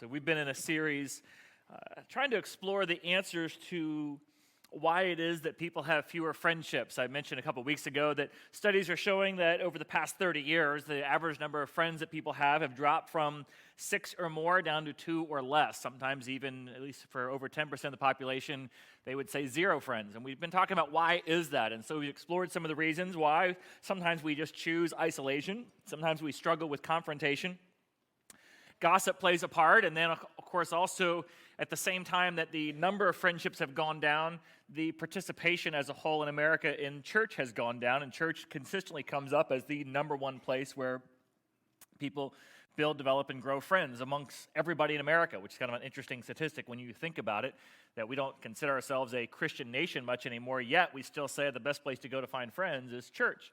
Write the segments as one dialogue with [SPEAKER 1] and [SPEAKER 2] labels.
[SPEAKER 1] So we've been in a series trying to explore the answers to why it is that people have fewer friendships. I mentioned a couple weeks ago that studies are showing that over the past 30 years, the average number of friends that people have dropped from 6 or more down to 2 or less. Sometimes even, at least for over 10% of the population, they would say 0 friends. And we've been talking about why is that. And so we explored some of the reasons why. Sometimes we just choose isolation. Sometimes we struggle with confrontation. Gossip plays a part, and then, of course, also at the same time that the number of friendships have gone down, the participation as a whole in America in church has gone down, and church consistently comes up as the number one place where people build, develop, and grow friends amongst everybody in America, which is kind of an interesting statistic when you think about it, that we don't consider ourselves a Christian nation much anymore, yet we still say the best place to go to find friends is church.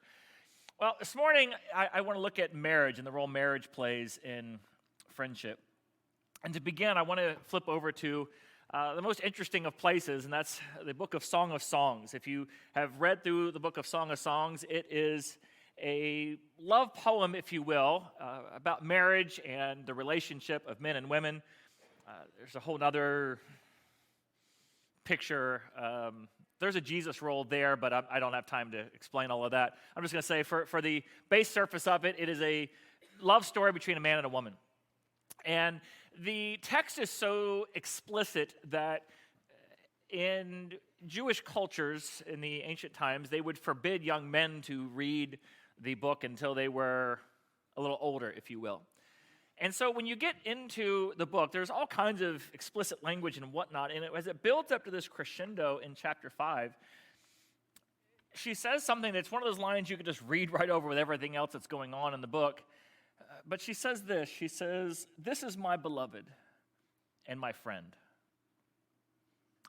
[SPEAKER 1] Well, this morning, I want to look at marriage and the role marriage plays in friendship. And to begin, I want to flip over to the most interesting of places, and that's the book of Song of Songs. If you have read through the book of Song of Songs, it is a love poem, if you will, about marriage and the relationship of men and women. There's a whole other picture. There's a Jesus role there, but I don't have time to explain all of that. I'm just going to say for the base surface of it, it is a love story between a man and a woman. And the text is so explicit that in Jewish cultures in the ancient times, they would forbid young men to read the book until they were a little older, if you will. And so when you get into the book, there's all kinds of explicit language and whatnot, and as it builds up to this crescendo in chapter 5, she says something that's one of those lines you could just read right over with everything else that's going on in the book. But she says this, she says, "This is my beloved and my friend."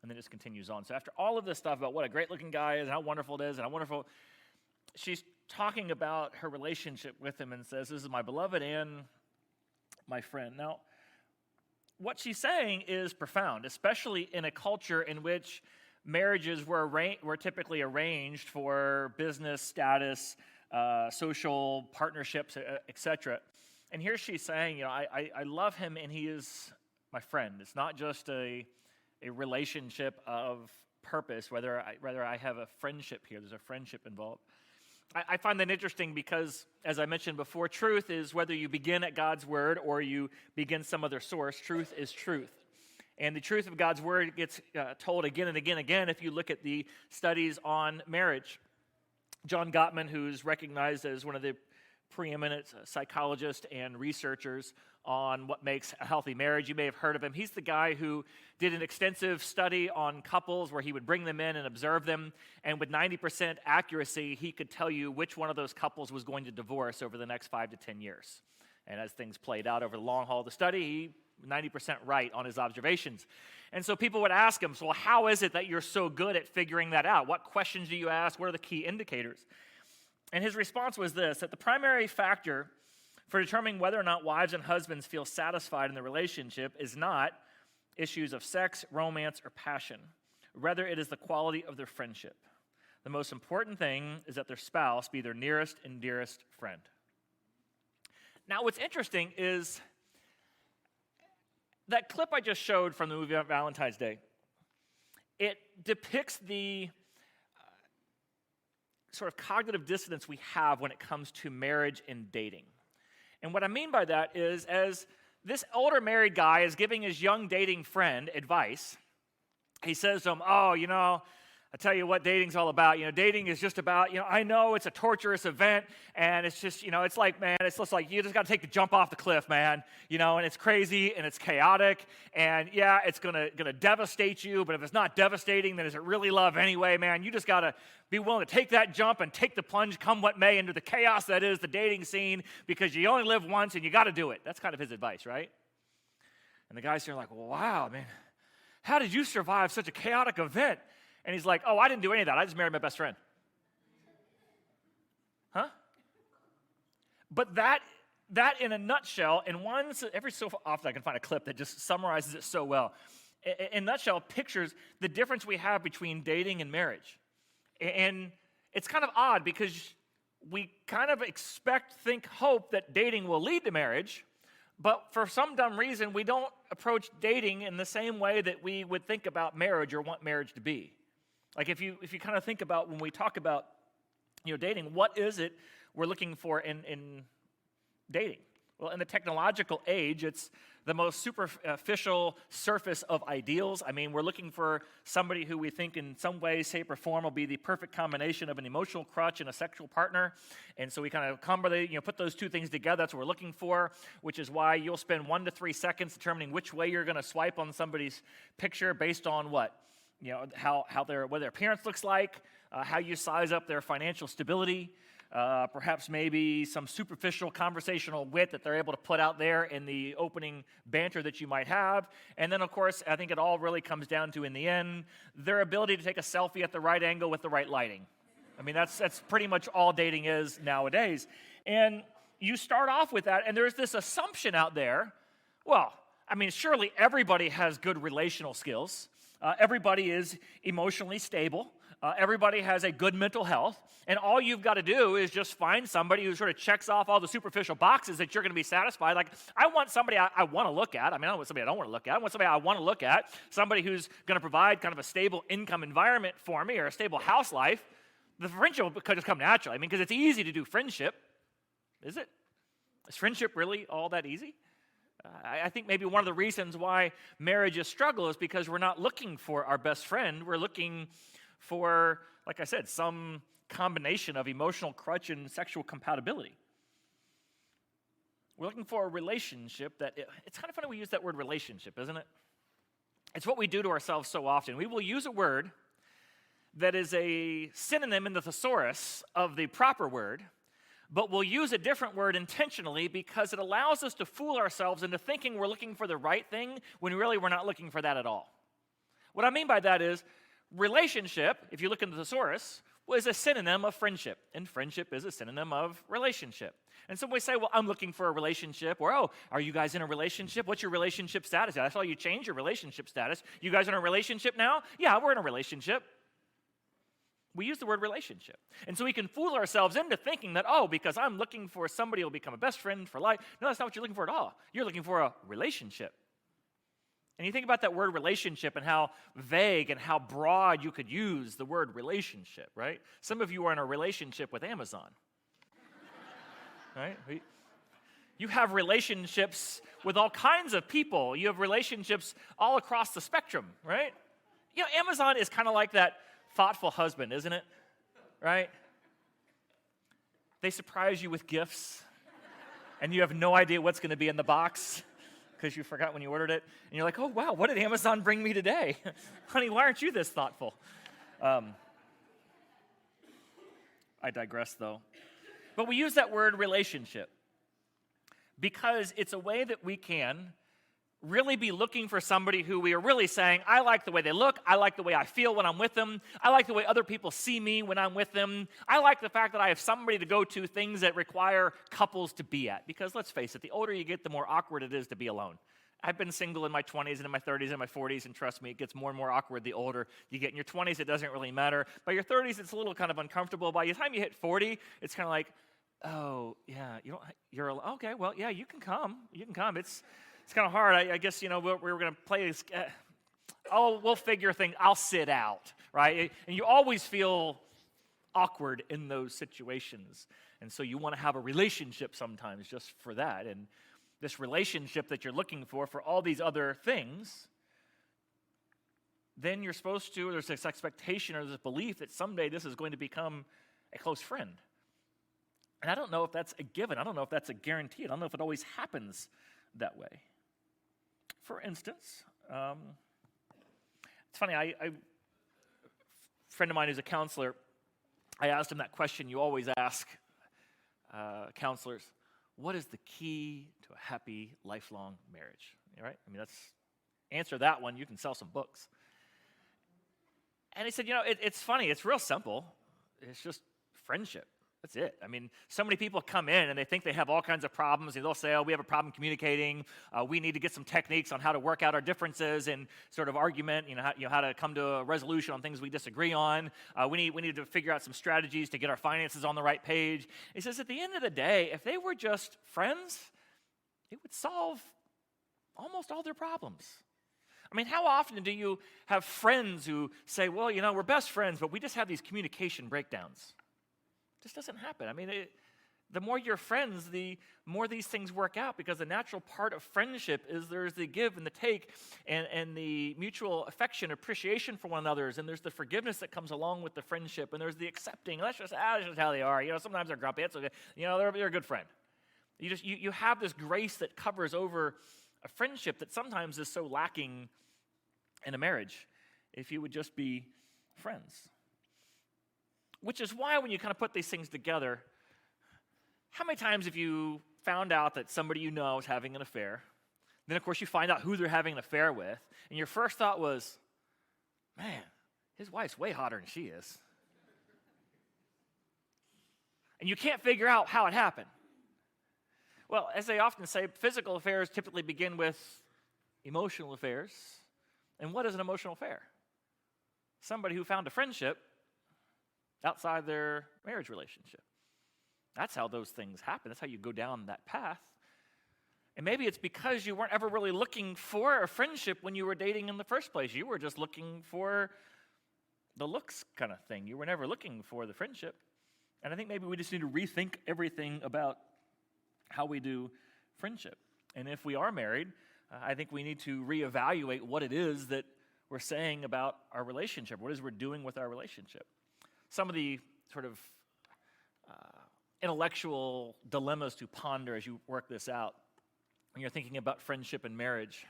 [SPEAKER 1] And then it just continues on. So after all of this stuff about what a great-looking guy is and how wonderful it is and how wonderful, she's talking about her relationship with him and says, "This is my beloved and my friend." Now, what she's saying is profound, especially in a culture in which marriages were typically arranged for business status, social partnerships, etc. And here she's saying, I love him and he is my friend. It's not just a relationship of purpose, whether I have a friendship here. There's a friendship involved. I find that interesting because, as I mentioned before, truth is whether you begin at God's word or you begin some other source. Truth is truth. And the truth of God's word gets told again and again and again if you look at the studies on marriage. John Gottman, who's recognized as one of the preeminent psychologists and researchers on what makes a healthy marriage. You may have heard of him. He's the guy who did an extensive study on couples where he would bring them in and observe them, and with 90% accuracy, he could tell you which one of those couples was going to divorce over the next 5 to 10 years. And as things played out over the long haul of the study, he 90% right on his observations. And so people would ask him, so how is it that you're so good at figuring that out? What questions do you ask? What are the key indicators? And his response was this, that the primary factor for determining whether or not wives and husbands feel satisfied in the relationship is not issues of sex, romance, or passion. Rather, it is the quality of their friendship. The most important thing is that their spouse be their nearest and dearest friend. Now, what's interesting is that clip I just showed from the movie Valentine's Day, it depicts the sort of cognitive dissonance we have when it comes to marriage and dating. And what I mean by that is, as this older married guy is giving his young dating friend advice, he says to him, I tell you what dating's all about. Dating is just about, I know it's a torturous event, and it's just, it's like, man, it's just like you just got to take the jump off the cliff, man. And it's crazy, and it's chaotic, and yeah, it's gonna devastate you, but if it's not devastating, then is it really love anyway, man? You just got to be willing to take that jump and take the plunge, come what may, into the chaos that is the dating scene, because you only live once, and you got to do it. That's kind of his advice, right? And the guy's here like, well, wow, man, how did you survive such a chaotic event? And he's like, I didn't do any of that. I just married my best friend. Huh? But that in a nutshell, every so often I can find a clip that just summarizes it so well. In a nutshell, pictures the difference we have between dating and marriage. And it's kind of odd because we kind of hope that dating will lead to marriage, But for some dumb reason, we don't approach dating in the same way that we would think about marriage or want marriage to be. Like if you kind of think about when we talk about dating, what is it we're looking for in dating? Well, in the technological age, it's the most superficial surface of ideals. I mean, we're looking for somebody who we think in some way, shape, or form will be the perfect combination of an emotional crutch and a sexual partner. And so we kind of put those two things together. That's what we're looking for, which is why you'll spend 1 to 3 seconds determining which way you're going to swipe on somebody's picture based on what? What their appearance looks like, how you size up their financial stability, perhaps maybe some superficial conversational wit that they're able to put out there in the opening banter that you might have. And then, of course, I think it all really comes down to, in the end, their ability to take a selfie at the right angle with the right lighting. I mean, that's pretty much all dating is nowadays. And you start off with that, and there's this assumption out there, well, I mean, surely everybody has good relational skills. Everybody is emotionally stable. Everybody has a good mental health. And all you've got to do is just find somebody who sort of checks off all the superficial boxes that you're going to be satisfied. Like, I want somebody I want to look at. I mean, I don't want somebody I don't want to look at. I want somebody I want to look at. Somebody who's going to provide kind of a stable income environment for me or a stable house life. The friendship could just come naturally. I mean, because it's easy to do friendship. Is it? Is friendship really all that easy? I think maybe one of the reasons why marriages struggle is because we're not looking for our best friend. We're looking for, like I said, some combination of emotional crutch and sexual compatibility. We're looking for a relationship it's kind of funny we use that word relationship, isn't it? It's what we do to ourselves so often. We will use a word that is a synonym in the thesaurus of the proper word, but we'll use a different word intentionally because it allows us to fool ourselves into thinking we're looking for the right thing when really we're not looking for that at all. What I mean by that is relationship, if you look in the thesaurus, is a synonym of friendship, and friendship is a synonym of relationship. And some we say, well, I'm looking for a relationship, or, oh, are you guys in a relationship? What's your relationship status? I saw you change your relationship status. You guys are in a relationship now? Yeah, we're in a relationship. We use the word relationship. And so we can fool ourselves into thinking that, oh, because I'm looking for somebody who will become a best friend for life. No, that's not what you're looking for at all. You're looking for a relationship. And you think about that word relationship and how vague and how broad you could use the word relationship, right? Some of you are in a relationship with Amazon, right? You have relationships with all kinds of people. You have relationships all across the spectrum, right? Amazon is kind of like that thoughtful husband, isn't it? Right? They surprise you with gifts, and you have no idea what's going to be in the box because you forgot when you ordered it. And you're like, oh, wow, what did Amazon bring me today? Honey, why aren't you this thoughtful? I digress, though. But we use that word relationship because it's a way that we can really be looking for somebody who we are really saying, I like the way they look, I like the way I feel when I'm with them, I like the way other people see me when I'm with them, I like the fact that I have somebody to go to things that require couples to be at. Because let's face it, the older you get, the more awkward it is to be alone. I've been single in my 20s and in my 30s and my 40s, and trust me, it gets more and more awkward the older you get. In your 20s, it doesn't really matter. By your 30s, it's a little kind of uncomfortable. By the time you hit 40, it's kind of like, oh, yeah, you're okay, well, yeah, you can come. It's kind of hard. I guess, we were going to play this. We'll figure things. I'll sit out, right? And you always feel awkward in those situations. And so you want to have a relationship sometimes just for that. And this relationship that you're looking for all these other things, then there's this expectation or this belief that someday this is going to become a close friend. And I don't know if that's a given. I don't know if that's a guarantee. I don't know if it always happens that way. For instance, it's funny, a friend of mine who's a counselor, I asked him that question you always ask counselors: what is the key to a happy, lifelong marriage? Right? I mean, answer that one, you can sell some books. And he said, it's funny, it's real simple. It's just friendship. That's it. I mean, so many people come in and they think they have all kinds of problems, and they'll say, oh, we have a problem communicating. We need to get some techniques on how to work out our differences and sort of argument, how to come to a resolution on things we disagree on. We need to figure out some strategies to get our finances on the right page. He says, at the end of the day, if they were just friends, it would solve almost all their problems. I mean, how often do you have friends who say, well, we're best friends, but we just have these communication breakdowns? It just doesn't happen. I mean, the more you're friends, the more these things work out, because the natural part of friendship is there's the give and the take and the mutual affection, appreciation for one another, and there's the forgiveness that comes along with the friendship, and there's the accepting. That's just how they are. Sometimes they're grumpy. It's okay. They're a good friend. You have this grace that covers over a friendship that sometimes is so lacking in a marriage if you would just be friends. Which is why when you kind of put these things together, how many times have you found out that somebody you know is having an affair? Then, of course, you find out who they're having an affair with, and your first thought was, man, his wife's way hotter than she is. And you can't figure out how it happened. Well, as they often say, physical affairs typically begin with emotional affairs. And what is an emotional affair? Somebody who found a friendship outside their marriage relationship. That's how those things happen. That's how you go down that path. And maybe it's because you weren't ever really looking for a friendship when you were dating in the first place. You were just looking for the looks kind of thing. You were never looking for the friendship. And I think maybe we just need to rethink everything about how we do friendship. And if we are married, I think we need to reevaluate what it is that we're saying about our relationship. What it is we're doing with our relationship. Some of the sort of intellectual dilemmas to ponder as you work this out when you're thinking about friendship and marriage.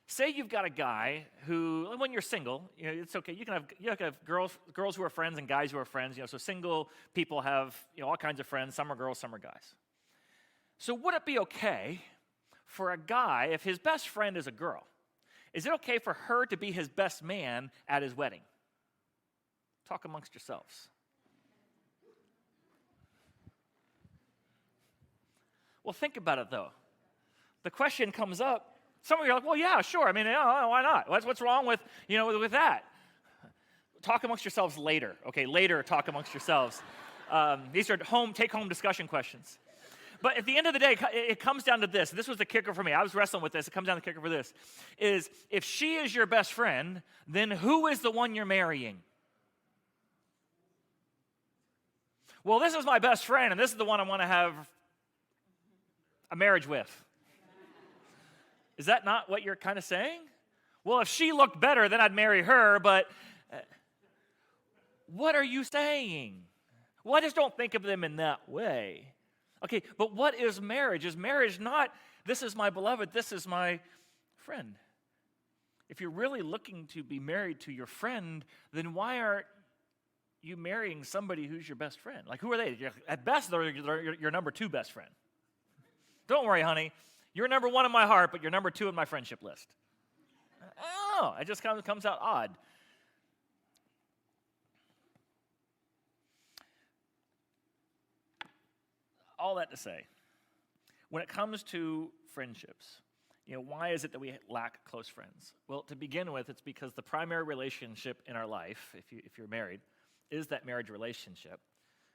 [SPEAKER 1] Say you've got a guy who, when you're single, it's okay. You can have girls who are friends and guys who are friends. So single people have all kinds of friends. Some are girls, some are guys. So would it be okay for a guy, if his best friend is a girl, is it okay for her to be his best man at his wedding? Talk amongst yourselves. Well, think about it, though. The question comes up. Some of you are like, well, yeah, sure. I mean, why not? What's wrong with that? Talk amongst yourselves later. Okay, later, talk amongst yourselves. These are take-home discussion questions. But at the end of the day, it comes down to this. This was the kicker for me. I was wrestling with this. It comes down to the kicker for this. Is if she is your best friend, then who is the one you're marrying? Well, this is my best friend, and this is the one I want to have a marriage with. Is that not what you're kind of saying? Well, if she looked better, then I'd marry her, but what are you saying? Well, I just don't think of them in that way. Okay, but what is marriage? Is marriage not, this is my beloved, this is my friend? If you're really looking to be married to your friend, then why aren't you marrying somebody who's your best friend? Like, who are they? At best, they're your number 2 best friend. Don't worry, honey. You're number 1 in my heart, but you're number 2 in my friendship list. Oh, it just comes out odd. All that to say, when it comes to friendships, why is it that we lack close friends? Well, to begin with, it's because the primary relationship in our life, if you're married, is that marriage relationship.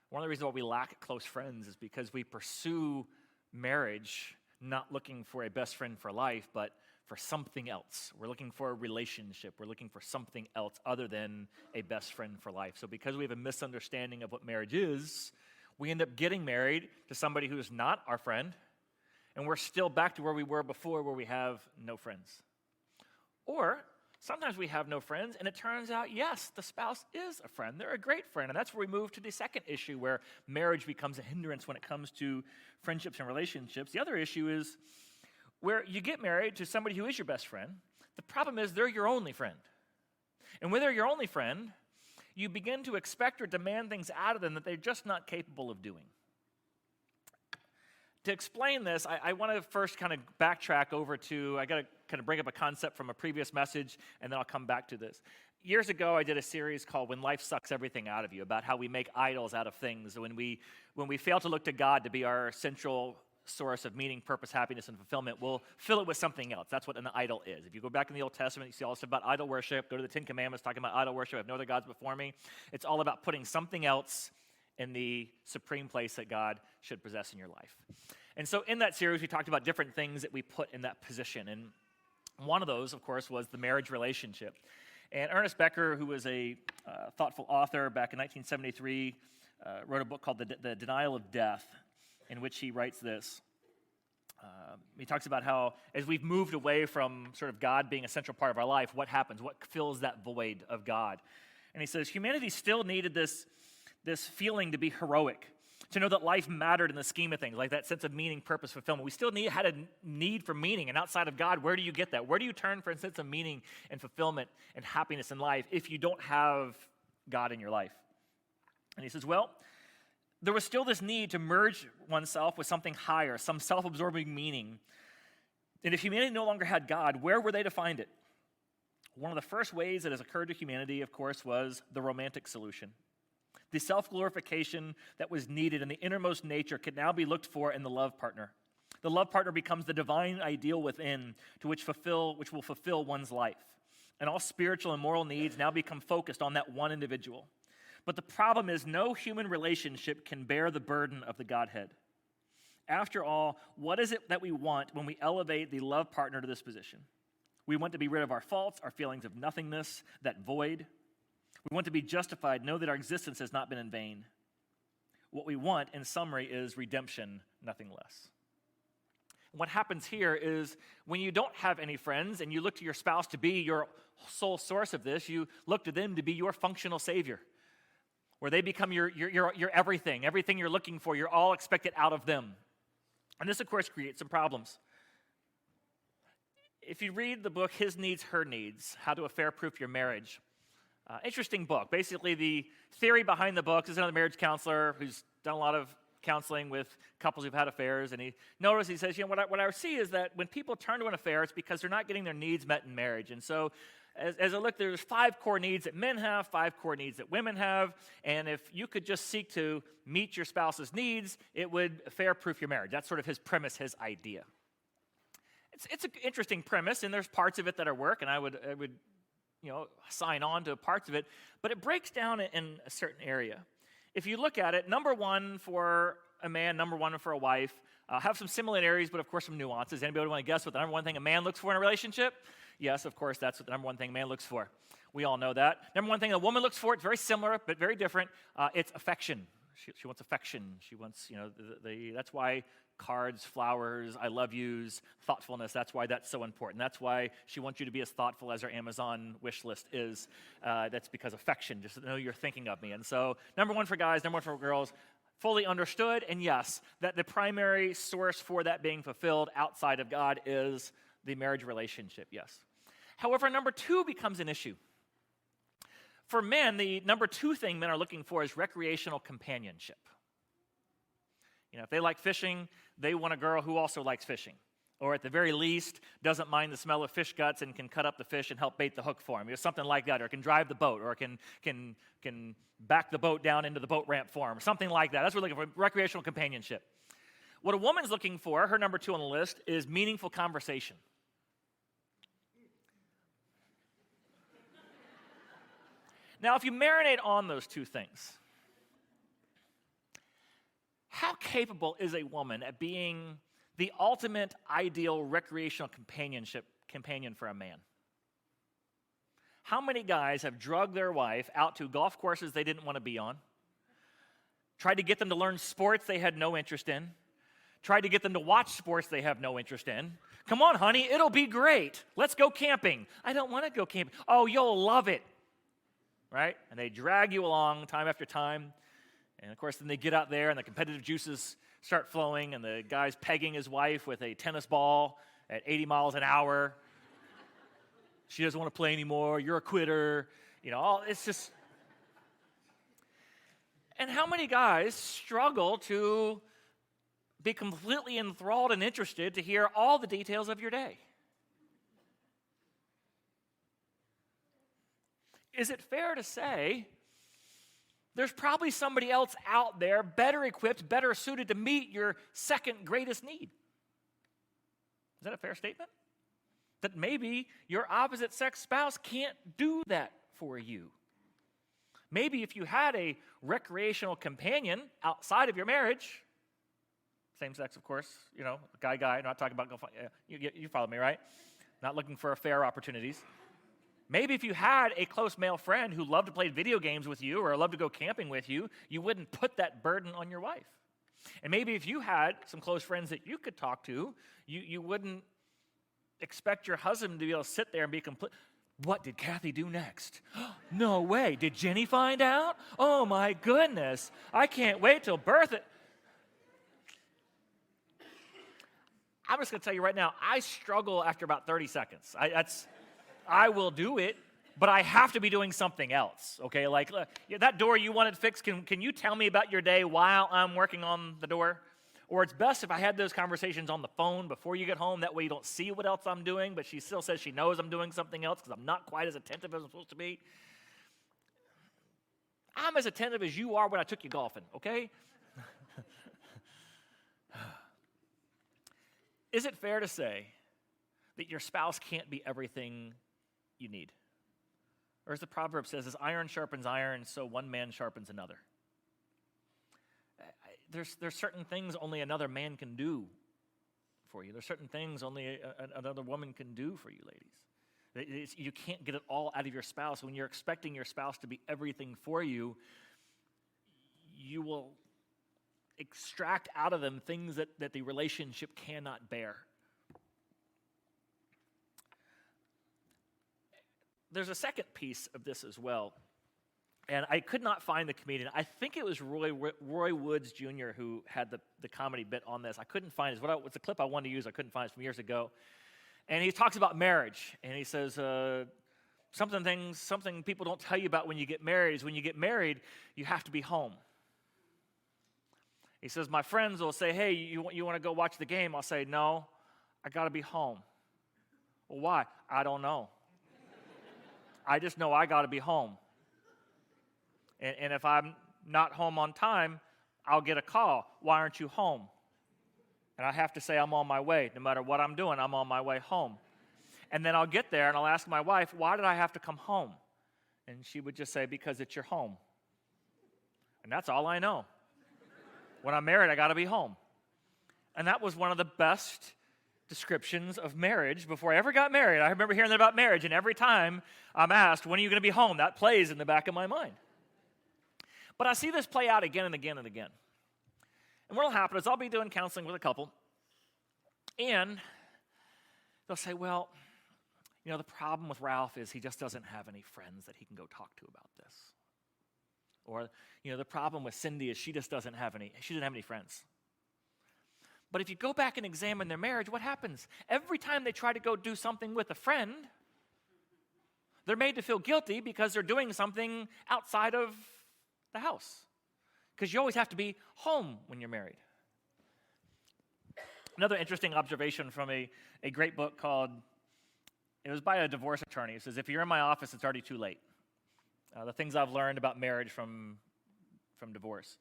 [SPEAKER 1] One of the reasons why we lack close friends is because we pursue marriage not looking for a best friend for life, but for something else. We're looking for a relationship. We're looking for something else other than a best friend for life. So because we have a misunderstanding of what marriage is, we end up getting married to somebody who is not our friend, and we're still back to where we were before, where we have no friends. Or sometimes we have no friends, and it turns out, yes, the spouse is a friend. They're a great friend, and that's where we move to the second issue, where marriage becomes a hindrance when it comes to friendships and relationships. The other issue is where you get married to somebody who is your best friend. The problem is they're your only friend. And when they're your only friend, you begin to expect or demand things out of them that they're just not capable of doing. To explain this, I want to first kind of backtrack over to, I got to kind of bring up a concept from a previous message, and then I'll come back to this. Years ago, I did a series called When Life Sucks Everything Out of You, about how we make idols out of things. When we fail to look to God to be our central source of meaning, purpose, happiness, and fulfillment, we'll fill it with something else. That's what an idol is. If you go back in the Old Testament, you see all this stuff about idol worship. Go to the 10 Commandments talking about idol worship. I have no other gods before me. It's all about putting something else in the supreme place that God should possess in your life. And so in that series, we talked about different things that we put in that position. And one of those, of course, was the marriage relationship. And Ernest Becker, who was a thoughtful author back in 1973, wrote a book called The Denial of Death, in which he writes this. He talks about how, as we've moved away from sort of God being a central part of our life, what happens? What fills that void of God? And he says, humanity still needed this feeling to be heroic, to know that life mattered in the scheme of things, like that sense of meaning, purpose, fulfillment. We still had a need for meaning, and outside of God, where do you get that? Where do you turn for a sense of meaning and fulfillment and happiness in life if you don't have God in your life? And he says, well, there was still this need to merge oneself with something higher, some self-absorbing meaning. And if humanity no longer had God, where were they to find it? One of the first ways that has occurred to humanity, of course, was the romantic solution. The self-glorification that was needed in the innermost nature could now be looked for in the love partner. The love partner becomes the divine ideal within, which will fulfill one's life. And all spiritual and moral needs now become focused on that one individual. But the problem is no human relationship can bear the burden of the Godhead. After all, what is it that we want when we elevate the love partner to this position? We want to be rid of our faults, our feelings of nothingness, that void. We want to be justified, know that our existence has not been in vain. What we want, in summary, is redemption, nothing less. What happens here is when you don't have any friends and you look to your spouse to be your sole source of this, you look to them to be your functional savior, where they become your everything you're looking for, you're all expected out of them. And this, of course, creates some problems. If you read the book, His Needs, Her Needs, How to Affair-Proof Your Marriage, interesting book. Basically, the theory behind the book, this is another marriage counselor who's done a lot of counseling with couples who've had affairs, and he says, what I see is that when people turn to an affair, it's because they're not getting their needs met in marriage. And so as I look, there's 5 core needs that men have, 5 core needs that women have, and if you could just seek to meet your spouse's needs, it would affair-proof your marriage. That's sort of his premise, his idea. It's an interesting premise, and there's parts of it that are work, and I would sign on to parts of it, but it breaks down in a certain area. If you look at it, number one for a man, number one for a wife, have some similarities, but of course some nuances. Anybody want to guess what the number one thing a man looks for in a relationship? Yes, of course, that's what the number one thing a man looks for. We all know that. Number one thing a woman looks for, it's very similar, but very different. It's affection. She wants affection. She wants, that's why cards, flowers, I love yous, thoughtfulness, that's why that's so important. That's why she wants you to be as thoughtful as her Amazon wish list is. That's because affection, just to know you're thinking of me. And so number one for guys, number one for girls, fully understood. And yes, that the primary source for that being fulfilled outside of God is the marriage relationship, yes. However, number two becomes an issue. For men, the number two thing men are looking for is recreational companionship. If they like fishing, they want a girl who also likes fishing. Or at the very least, doesn't mind the smell of fish guts and can cut up the fish and help bait the hook for him. Something like that. Or can drive the boat. Or can back the boat down into the boat ramp for him. Something like that. That's what we're looking for, recreational companionship. What a woman's looking for, her number two on the list, is meaningful conversation. Now, if you marinate on those two things, how capable is a woman at being the ultimate ideal recreational companion for a man? How many guys have drugged their wife out to golf courses they didn't want to be on, tried to get them to learn sports they had no interest in, tried to get them to watch sports they have no interest in? Come on, honey, it'll be great. Let's go camping. I don't want to go camping. Oh, you'll love it. Right? And they drag you along time after time. And, of course, then they get out there and the competitive juices start flowing and the guy's pegging his wife with a tennis ball at 80 miles an hour. She doesn't want to play anymore. You're a quitter. It's just... And how many guys struggle to be completely enthralled and interested to hear all the details of your day? Is it fair to say there's probably somebody else out there better equipped, better suited to meet your second greatest need? Is that a fair statement? That maybe your opposite sex spouse can't do that for you. Maybe if you had a recreational companion outside of your marriage, Same sex, of course, guy, not talking about, you follow me, right? Not looking for affair opportunities. Maybe if you had a close male friend who loved to play video games with you or loved to go camping with you, you wouldn't put that burden on your wife. And maybe if you had some close friends that you could talk to, you wouldn't expect your husband to be able to sit there and be complete. What did Kathy do next? No way. Did Jenny find out? Oh my goodness. I can't wait till Bertha. I'm just going to tell you right now, I struggle after about 30 seconds. I will do it, but I have to be doing something else, okay? Like, that door you wanted fixed, can you tell me about your day while I'm working on the door? Or it's best if I had those conversations on the phone before you get home. That way you don't see what else I'm doing, but she still says she knows I'm doing something else because I'm not quite as attentive as I'm supposed to be. I'm as attentive as you are when I took you golfing, okay? Is it fair to say that your spouse can't be everything you need? Or as the proverb says, as iron sharpens iron, so one man sharpens another. There's certain things only another man can do for you. There's certain things only another woman can do for you, ladies. You can't get it all out of your spouse. When you're expecting your spouse to be everything for you, you will extract out of them things that the relationship cannot bear. There's a second piece of this as well, and I could not find the comedian. I think it was Roy Woods Jr. who had the comedy bit on this. I couldn't find it. It's a clip I wanted to use. I couldn't find it from years ago. And he talks about marriage, and he says, something people don't tell you about when you get married is when you get married, you have to be home. He says, my friends will say, hey, you want to go watch the game? I'll say, no, I got to be home. Well, why? I don't know. I just know I got to be home. And if I'm not home on time, I'll get a call. Why aren't you home? And I have to say I'm on my way. No matter what I'm doing, I'm on my way home. And then I'll get there and I'll ask my wife, why did I have to come home? And she would just say, because it's your home. And that's all I know. When I'm married, I got to be home. And that was one of the best descriptions of marriage before I ever got married. I remember hearing that about marriage, and every time I'm asked, when are you going to be home? That plays in the back of my mind. But I see this play out again and again and again. And what will happen is I'll be doing counseling with a couple, and they'll say, well, the problem with Ralph is he just doesn't have any friends that he can go talk to about this. Or, the problem with Cindy is she doesn't have any friends. But if you go back and examine their marriage, what happens? Every time they try to go do something with a friend, they're made to feel guilty because they're doing something outside of the house. Because you always have to be home when you're married. Another interesting observation from a great book it was by a divorce attorney. It says, if you're in my office, it's already too late. The things I've learned about marriage from divorce.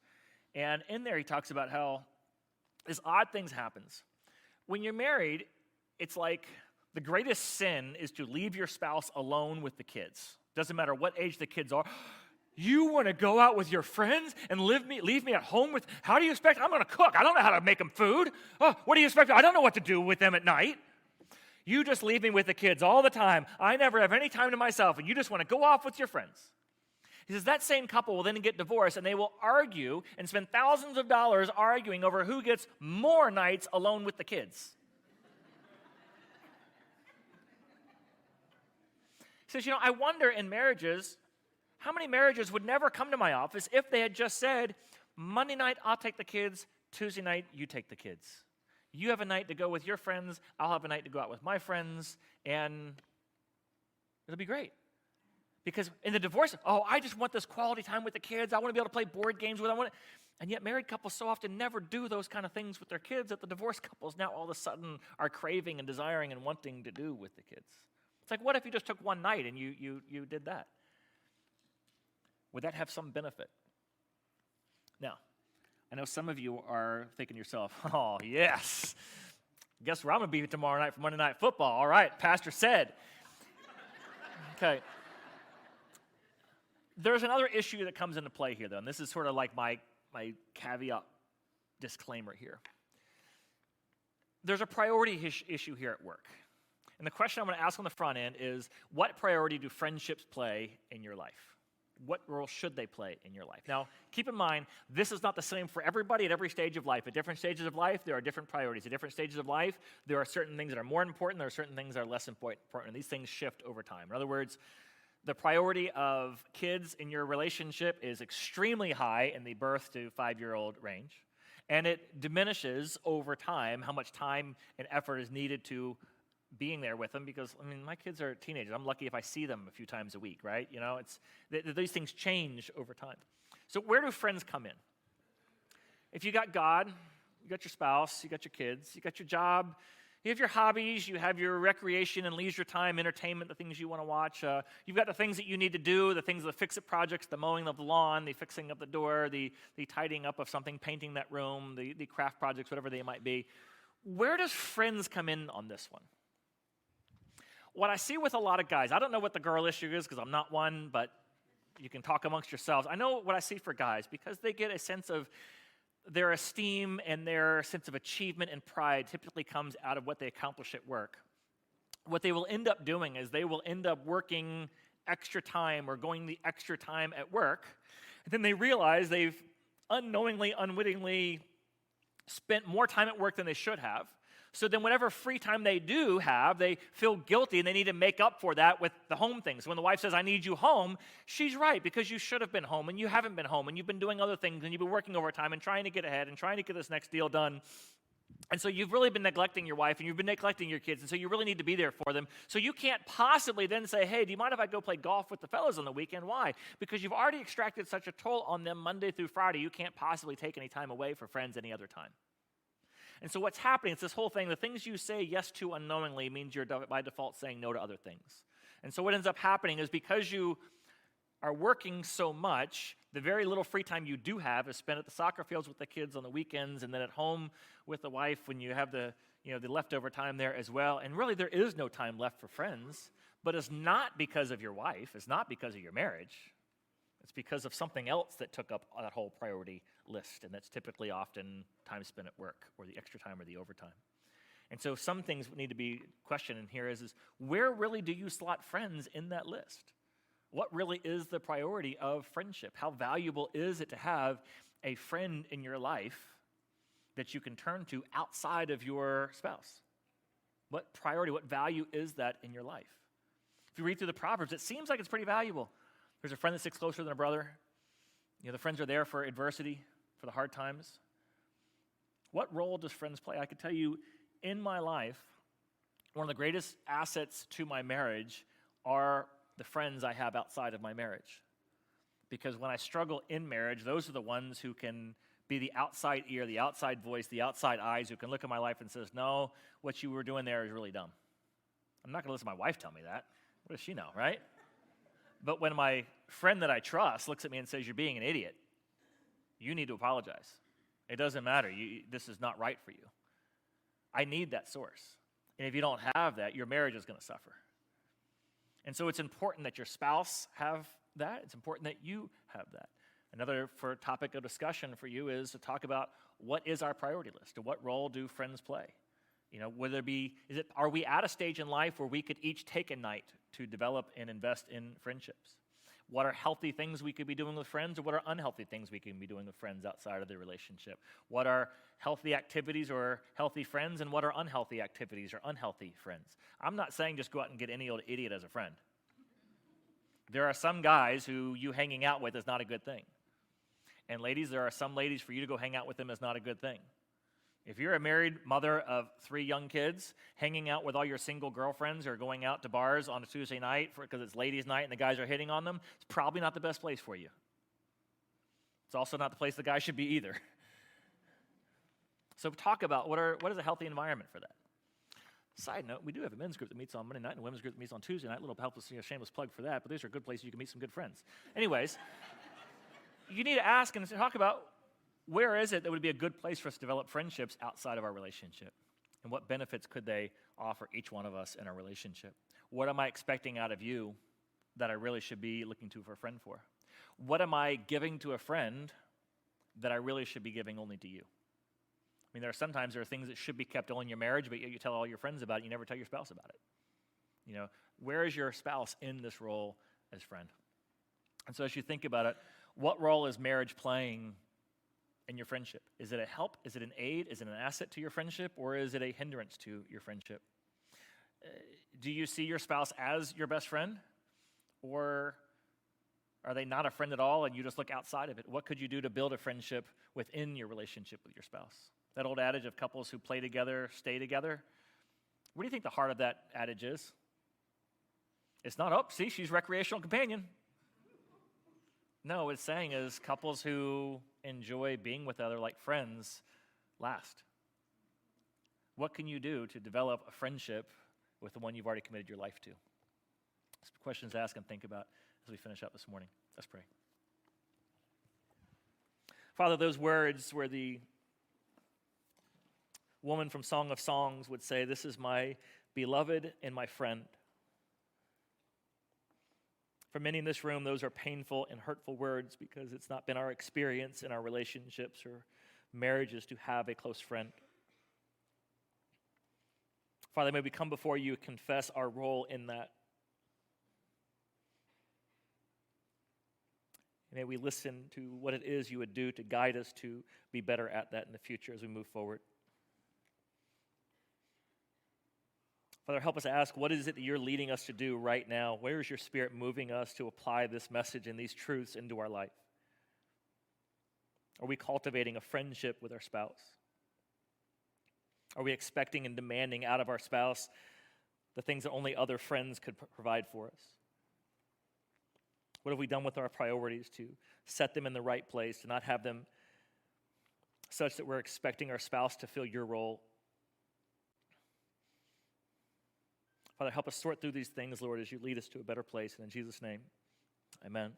[SPEAKER 1] And in there he talks about how this odd things happens. When you're married, it's like the greatest sin is to leave your spouse alone with the kids. Doesn't matter what age the kids are. You want to go out with your friends and leave me at home with, how do you expect? I'm going to cook. I don't know how to make them food. Oh, what do you expect? I don't know what to do with them at night. You just leave me with the kids all the time. I never have any time to myself, and you just want to go off with your friends. He says that same couple will then get divorced, and they will argue and spend thousands of dollars arguing over who gets more nights alone with the kids. He says, I wonder in marriages, how many marriages would never come to my office if they had just said, Monday night, I'll take the kids, Tuesday night, you take the kids. You have a night to go with your friends, I'll have a night to go out with my friends, and it'll be great. Because in the divorce, I just want this quality time with the kids. I want to be able to play board games with them. And yet married couples so often never do those kind of things with their kids that the divorced couples now all of a sudden are craving and desiring and wanting to do with the kids. It's like, what if you just took one night and you did that? Would that have some benefit? Now, I know some of you are thinking to yourself, oh, yes. Guess where I'm going to be tomorrow night for Monday Night Football. All right, Pastor said. Okay. There's another issue that comes into play here, though, and this is sort of like my caveat disclaimer here. there's a priority issue here at work. And the question I'm going to ask on the front end is, what priority do friendships play in your life? What role should they play in your life? Now, keep in mind, this is not the same for everybody at every stage of life. At different stages of life, there are different priorities. At different stages of life, there are certain things that are more important. There are certain things that are less important. And these things shift over time. In other words, the priority of kids in your relationship is extremely high in the birth to 5-year-old range. And it diminishes over time how much time and effort is needed to being there with them, because, I mean, my kids are teenagers. I'm lucky if I see them a few times a week, right? You know, these things change over time. So where do friends come in? If you got God, you got your spouse, you got your kids, you got your job, you have your hobbies, you have your recreation and leisure time, entertainment, the things you want to watch. You've got the things that you need to do, the things, the fix-it projects, the mowing of the lawn, the fixing of the door, the tidying up of something, painting that room, the craft projects, whatever they might be. Where does friends come in on this one? What I see with a lot of guys, I don't know what the girl issue is because I'm not one, but you can talk amongst yourselves. I know what I see for guys, because they get a sense of their esteem and their sense of achievement and pride typically comes out of what they accomplish at work. What they will end up doing is they will end up working extra time or going the extra time at work, and then they realize they've unknowingly, unwittingly spent more time at work than they should have. So then whatever free time they do have, they feel guilty, and they need to make up for that with the home things. When the wife says, I need you home, she's right, because you should have been home, and you haven't been home, and you've been doing other things, and you've been working overtime and trying to get ahead and trying to get this next deal done. And so you've really been neglecting your wife, and you've been neglecting your kids, and so you really need to be there for them. So you can't possibly then say, hey, do you mind if I go play golf with the fellas on the weekend? Why? Because you've already extracted such a toll on them Monday through Friday, you can't possibly take any time away for friends any other time. And so what's happening is this whole thing, the things you say yes to unknowingly means you're by default saying no to other things. And so what ends up happening is, because you are working so much, the very little free time you do have is spent at the soccer fields with the kids on the weekends, and then at home with the wife when you have the leftover time there as well. And really there is no time left for friends, but it's not because of your wife, it's not because of your marriage. It's because of something else that took up that whole priority list, and that's typically often time spent at work or the extra time or the overtime. And so some things need to be questioned in here is where really do you slot friends in that list? What really is the priority of friendship? How valuable is it to have a friend in your life that you can turn to outside of your spouse? What priority, what value is that in your life? If you read through the Proverbs, it seems like it's pretty valuable. There's a friend that sticks closer than a brother. The friends are there for adversity, for the hard times. What role does friends play? I can tell you, in my life, one of the greatest assets to my marriage are the friends I have outside of my marriage. Because when I struggle in marriage, those are the ones who can be the outside ear, the outside voice, the outside eyes, who can look at my life and says, no, what you were doing there is really dumb. I'm not going to listen to my wife tell me that. What does she know, right? But when my friend that I trust looks at me and says, you're being an idiot, you need to apologize. It doesn't matter. This is not right for you. I need that source. And if you don't have that, your marriage is going to suffer. And so it's important that your spouse have that. It's important that you have that. Another topic of discussion for you is to talk about what is our priority list, and what role do friends play? Are we at a stage in life where we could each take a night to develop and invest in friendships? What are healthy things we could be doing with friends, or what are unhealthy things we can be doing with friends outside of the relationship? What are healthy activities or healthy friends, and what are unhealthy activities or unhealthy friends? I'm not saying just go out and get any old idiot as a friend. There are some guys who you hanging out with is not a good thing. And ladies, there are some ladies for you to go hang out with them is not a good thing. If you're a married mother of 3 young kids, hanging out with all your single girlfriends or going out to bars on a Tuesday night because it's ladies' night and the guys are hitting on them, it's probably not the best place for you. It's also not the place the guy should be either. So talk about what is a healthy environment for that. Side note, we do have a men's group that meets on Monday night and a women's group that meets on Tuesday night. A little helpless, shameless plug for that, but these are good places you can meet some good friends. Anyways, you need to ask and talk about, where is it that would be a good place for us to develop friendships outside of our relationship? And what benefits could they offer each one of us in our relationship? What am I expecting out of you that I really should be looking to for a friend for? What am I giving to a friend that I really should be giving only to you? I mean, there are things that should be kept only in your marriage, but yet you tell all your friends about it. You never tell your spouse about it. Where is your spouse in this role as friend? And so as you think about it, what role is marriage playing in your friendship? Is it a help? Is it an aid? Is it an asset to your friendship? Or is it a hindrance to your friendship? Do you see your spouse as your best friend? Or are they not a friend at all and you just look outside of it? What could you do to build a friendship within your relationship with your spouse? That old adage of couples who play together stay together. What do you think the heart of that adage is? It's not, oh, see, she's recreational companion. No, what it's saying is couples who enjoy being with other like friends last. What can you do to develop a friendship with the one you've already committed your life to? Some questions to ask and think about as we finish up this morning. Let's pray. Father, those words where the woman from Song of Songs would say, "This is my beloved and my friend." For many in this room, those are painful and hurtful words because it's not been our experience in our relationships or marriages to have a close friend. Father, may we come before you and confess our role in that. May we listen to what it is you would do to guide us to be better at that in the future as we move forward. Father, help us ask, what is it that you're leading us to do right now? Where is your Spirit moving us to apply this message and these truths into our life? Are we cultivating a friendship with our spouse? Are we expecting and demanding out of our spouse the things that only other friends could provide for us? What have we done with our priorities to set them in the right place, to not have them such that we're expecting our spouse to fill your role? Father, help us sort through these things, Lord, as you lead us to a better place. And in Jesus' name, amen.